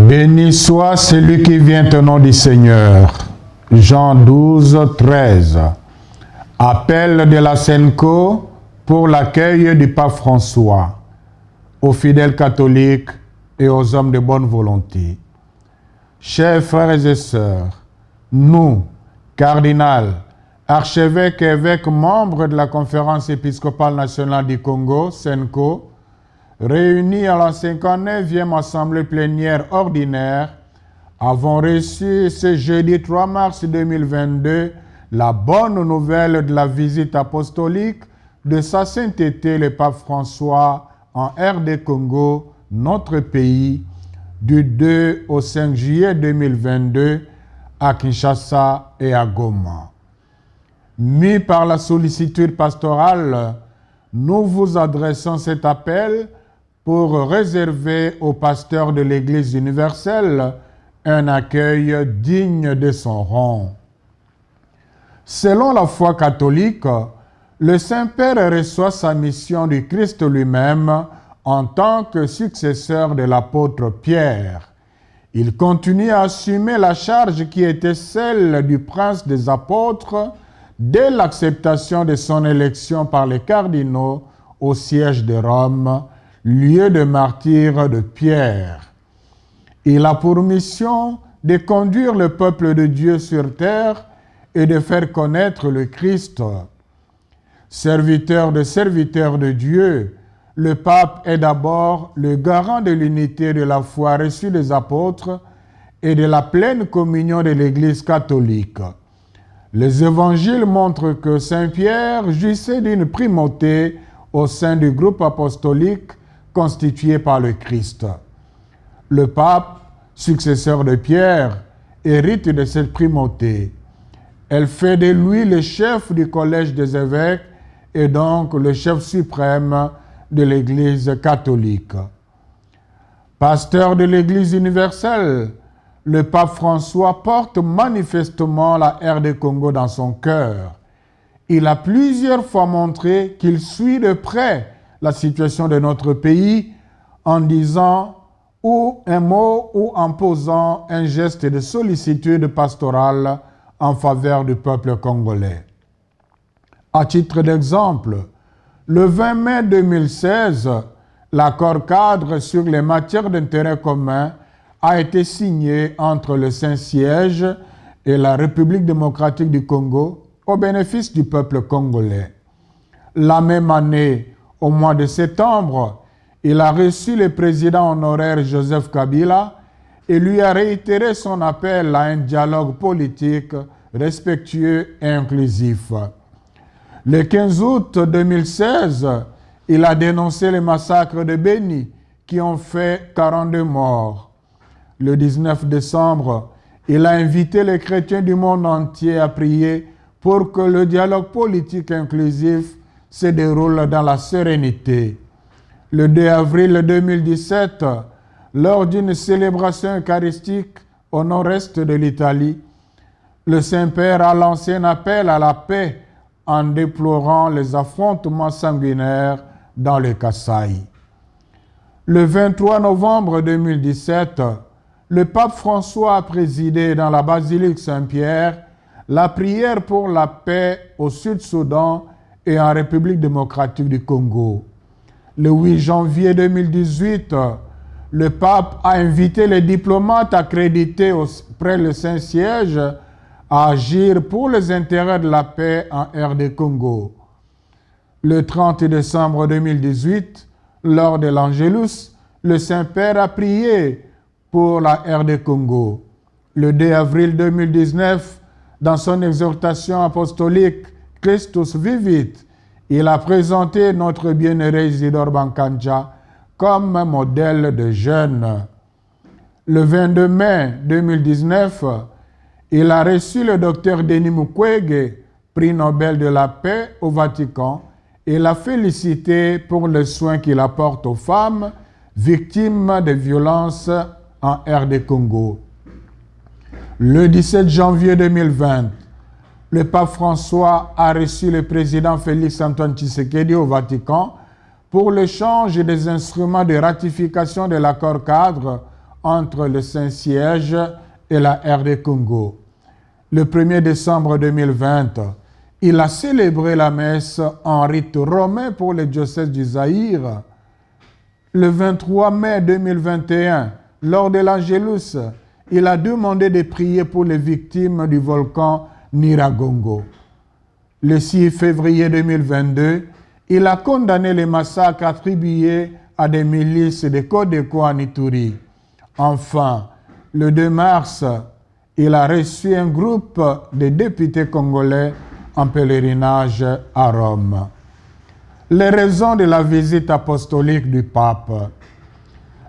Béni soit celui qui vient au nom du Seigneur. Jean 12, 13. Appel de la Senco pour l'accueil du pape François aux fidèles catholiques et aux hommes de bonne volonté. Chers frères et sœurs, nous, cardinals, archevêques et évêques membres de la Conférence épiscopale nationale du Congo, Senco, réunis à la 59e Assemblée plénière ordinaire, avons reçu ce jeudi 3 mars 2022 la bonne nouvelle de la visite apostolique de sa sainteté le pape François en RD Congo, notre pays, du 2 au 5 juillet 2022 à Kinshasa et à Goma. Mis par la sollicitude pastorale, nous vous adressons cet appel pour réserver aux pasteurs de l'Église universelle un accueil digne de son rang. Selon la foi catholique, le Saint-Père reçoit sa mission du Christ lui-même en tant que successeur de l'apôtre Pierre. Il continue à assumer la charge qui était celle du prince des apôtres dès l'acceptation de son élection par les cardinaux au siège de Rome, lieu de martyre de Pierre. Il a pour mission de conduire le peuple de Dieu sur terre et de faire connaître le Christ. Serviteur de Dieu, le pape est d'abord le garant de l'unité de la foi reçue des apôtres et de la pleine communion de l'Église catholique. Les évangiles montrent que Saint Pierre jouissait d'une primauté au sein du groupe apostolique constitué par le Christ. Le pape, successeur de Pierre, hérite de cette primauté. Elle fait de lui le chef du collège des évêques et donc le chef suprême de l'Église catholique. Pasteur de l'Église universelle, le pape François porte manifestement la RD Congo dans son cœur. Il a plusieurs fois montré qu'il suit de près la situation de notre pays en disant ou un mot ou en posant un geste de sollicitude pastorale en faveur du peuple congolais. À titre d'exemple, le 20 mai 2016, l'accord cadre sur les matières d'intérêt commun a été signé entre le Saint-Siège et la République démocratique du Congo au bénéfice du peuple congolais. La même année, au mois de septembre, il a reçu le président honoraire Joseph Kabila et lui a réitéré son appel à un dialogue politique respectueux et inclusif. Le 15 août 2016, il a dénoncé les massacres de Beni qui ont fait 42 morts. Le 19 décembre, il a invité les chrétiens du monde entier à prier pour que le dialogue politique inclusif se déroule dans la sérénité. Le 2 avril 2017, lors d'une célébration eucharistique au nord-est de l'Italie, le Saint-Père a lancé un appel à la paix en déplorant les affrontements sanguinaires dans le Kasaï. Le 23 novembre 2017, le pape François a présidé dans la basilique Saint-Pierre la prière pour la paix au Sud-Soudan et en République démocratique du Congo. Le 8 janvier 2018, le pape a invité les diplomates accrédités auprès du Saint-Siège à agir pour les intérêts de la paix en RD Congo. Le 30 décembre 2018, lors de l'Angélus, le Saint-Père a prié pour la RD Congo. Le 2 avril 2019, dans son exhortation apostolique Christus Vivit, il a présenté notre bienheureux Isidore Bankanja comme un modèle de jeune. Le 22 mai 2019, il a reçu le docteur Denis Mukwege, prix Nobel de la paix au Vatican, et l'a félicité pour les soins qu'il apporte aux femmes victimes de violences en RD Congo. Le 17 janvier 2020, le pape François a reçu le président Félix-Antoine Tshisekedi au Vatican pour l'échange des instruments de ratification de l'accord cadre entre le Saint-Siège et la RD Congo. Le 1er décembre 2020, il a célébré la messe en rite romain pour le diocèse du Zaïre. Le 23 mai 2021, lors de l'Angélus, il a demandé de prier pour les victimes du volcan Nyiragongo. Le 6 février 2022, il a condamné les massacres attribués à des milices de Codeco en Ituri. Enfin, le 2 mars, il a reçu un groupe de députés congolais en pèlerinage à Rome. Les raisons de la visite apostolique du pape.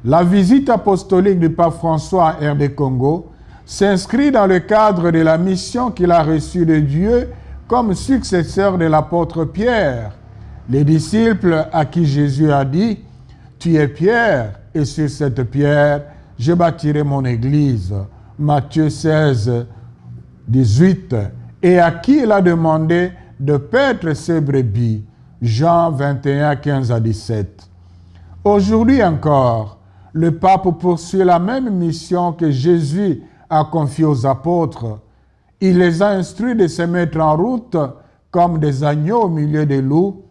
La visite apostolique du pape François à RD Congo s'inscrit dans le cadre de la mission qu'il a reçue de Dieu comme successeur de l'apôtre Pierre. Les disciples à qui Jésus a dit « Tu es Pierre, et sur cette pierre, je bâtirai mon église ». Matthieu 16, 18. Et à qui il a demandé de paître ses brebis. Jean 21, 15 à 17. Aujourd'hui encore, le pape poursuit la même mission que Jésus a confiée aux apôtres. Il les a instruits de se mettre en route comme des agneaux au milieu des loups,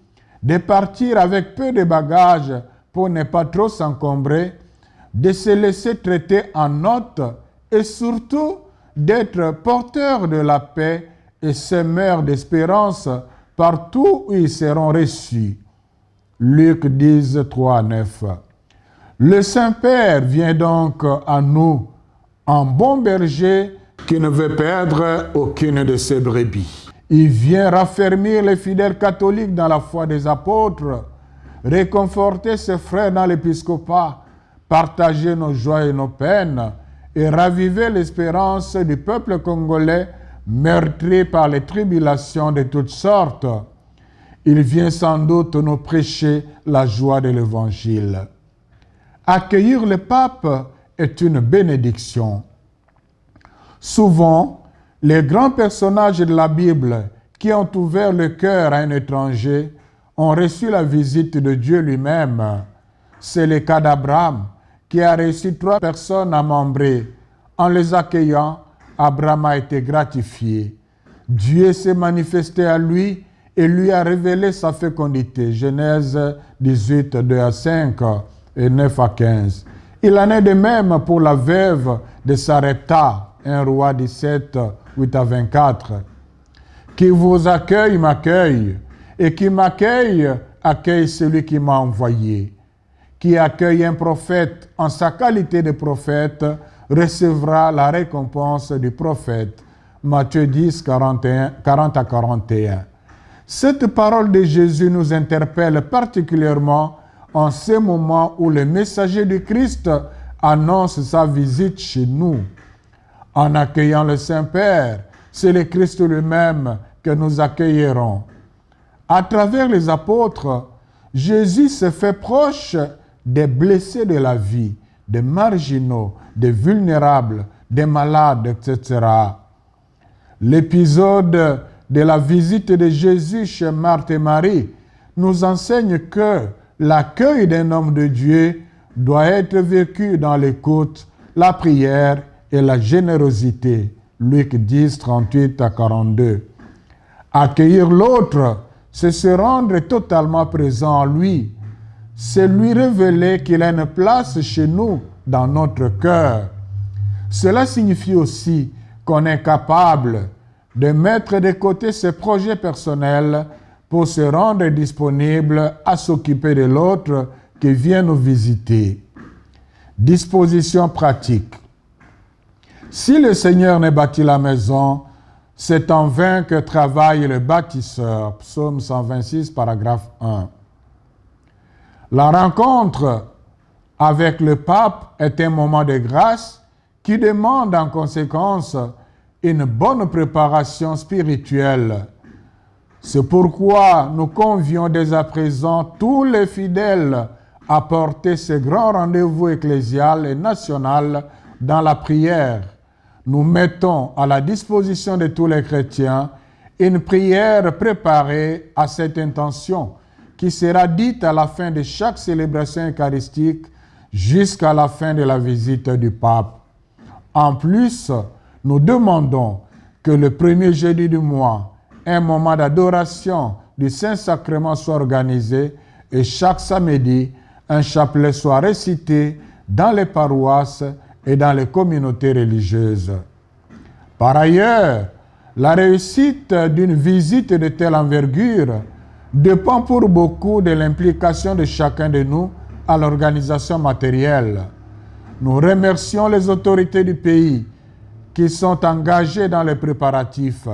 de partir avec peu de bagages pour ne pas trop s'encombrer, de se laisser traiter en hôte et surtout d'être porteurs de la paix et semeurs d'espérance partout où ils seront reçus. Luc 10, 3, 9. Le Saint-Père vient donc à nous en bon berger qui ne veut perdre aucune de ses brebis. Il vient raffermir les fidèles catholiques dans la foi des apôtres, réconforter ses frères dans l'épiscopat, partager nos joies et nos peines et raviver l'espérance du peuple congolais meurtri par les tribulations de toutes sortes. Il vient sans doute nous prêcher la joie de l'Évangile. Accueillir le pape est une bénédiction. Souvent, les grands personnages de la Bible qui ont ouvert le cœur à un étranger ont reçu la visite de Dieu lui-même. C'est le cas d'Abraham qui a reçu 3 personnes à Mambré. En les accueillant, Abraham a été gratifié. Dieu s'est manifesté à lui et lui a révélé sa fécondité. Genèse 18, 2 à 5 et 9 à 15. Il en est de même pour la veuve de Sarepta, 1 Roi 17, 8 à 24. Qui vous accueille, m'accueille, et qui m'accueille, accueille celui qui m'a envoyé. Qui accueille un prophète en sa qualité de prophète, recevra la récompense du prophète. Matthieu 10, 40 à 41. Cette parole de Jésus nous interpelle particulièrement en ces moments où le messager du Christ annonce sa visite chez nous. En accueillant le Saint-Père, c'est le Christ lui-même que nous accueillerons. À travers les apôtres, Jésus se fait proche des blessés de la vie, des marginaux, des vulnérables, des malades, etc. L'épisode de la visite de Jésus chez Marthe et Marie nous enseigne que l'accueil d'un homme de Dieu doit être vécu dans l'écoute, la prière et la générosité. Luc 10, 38 à 42. Accueillir l'autre, c'est se rendre totalement présent en lui. C'est lui révéler qu'il a une place chez nous, dans notre cœur. Cela signifie aussi qu'on est capable de mettre de côté ses projets personnels pour se rendre disponible à s'occuper de l'autre qui vient nous visiter. Disposition pratique. Si le Seigneur ne bâtit la maison, c'est en vain que travaille le bâtisseur. Psaume 126, paragraphe 1. La rencontre avec le pape est un moment de grâce qui demande en conséquence une bonne préparation spirituelle. C'est pourquoi nous convions dès à présent tous les fidèles à porter ce grand rendez-vous ecclésial et national dans la prière. Nous mettons à la disposition de tous les chrétiens une prière préparée à cette intention qui sera dite à la fin de chaque célébration eucharistique jusqu'à la fin de la visite du pape. En plus, nous demandons que le premier jeudi du mois, un moment d'adoration du Saint-Sacrement soit organisé et chaque samedi, un chapelet soit récité dans les paroisses et dans les communautés religieuses. Par ailleurs, la réussite d'une visite de telle envergure dépend pour beaucoup de l'implication de chacun de nous à l'organisation matérielle. Nous remercions les autorités du pays qui sont engagées dans les préparatifs.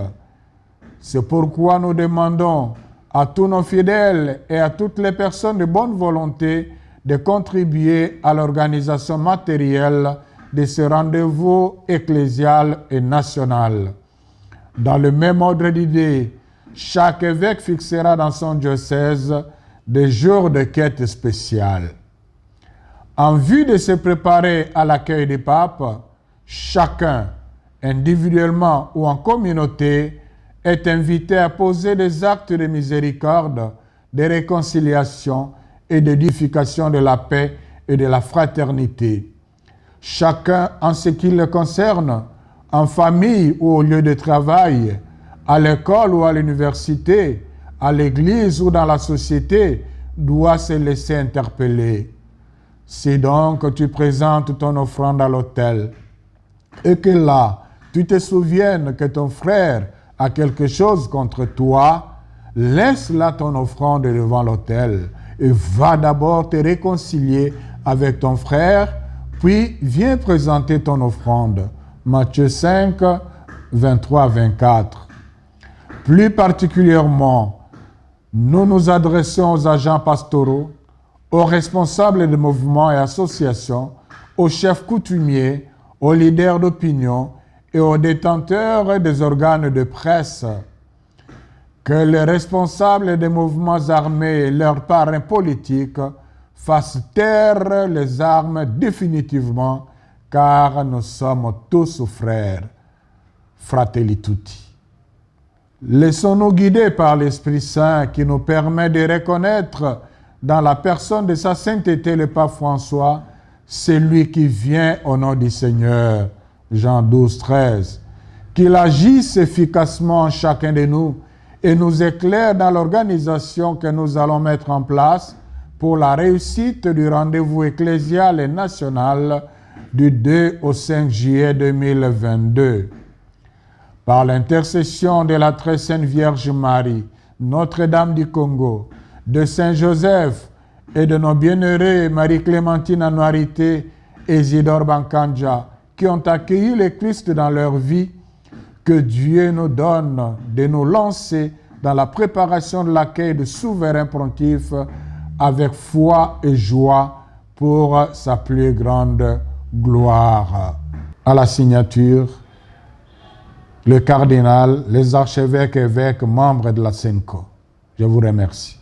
C'est pourquoi nous demandons à tous nos fidèles et à toutes les personnes de bonne volonté de contribuer à l'organisation matérielle de ce rendez-vous ecclésial et national. Dans le même ordre d'idées, chaque évêque fixera dans son diocèse des jours de quête spéciale. En vue de se préparer à l'accueil du pape, chacun, individuellement ou en communauté, est invité à poser des actes de miséricorde, de réconciliation et d'édification de la paix et de la fraternité. Chacun, en ce qui le concerne, en famille ou au lieu de travail, à l'école ou à l'université, à l'église ou dans la société, doit se laisser interpeller. Si donc tu présentes ton offrande à l'autel et que là, tu te souviennes que ton frère a quelque chose contre toi, laisse là ton offrande devant l'autel et va d'abord te réconcilier avec ton frère, puis viens présenter ton offrande. Matthieu 5, 23-24. Plus particulièrement, nous nous adressons aux agents pastoraux, aux responsables de mouvements et associations, aux chefs coutumiers, aux leaders d'opinion et aux détenteurs des organes de presse. Que les responsables des mouvements armés et leurs parrains politiques fassent taire les armes définitivement, car nous sommes tous frères. Fratelli tutti. Laissons-nous guider par l'Esprit Saint qui nous permet de reconnaître dans la personne de sa sainteté le pape François, celui qui vient au nom du Seigneur. Jean 12, 13. Qu'il agisse efficacement en chacun de nous et nous éclaire dans l'organisation que nous allons mettre en place pour la réussite du rendez-vous ecclésial et national du 2 au 5 juillet 2022. Par l'intercession de la très sainte Vierge Marie, Notre-Dame du Congo, de Saint Joseph et de nos bienheureux Marie-Clémentine Anouarité et Isidore Bankanja, qui ont accueilli le Christ dans leur vie, que Dieu nous donne de nous lancer dans la préparation de l'accueil du souverain pontife avec foi et joie pour sa plus grande gloire. À la signature, le cardinal, les archevêques et évêques membres de la SENCO. Je vous remercie.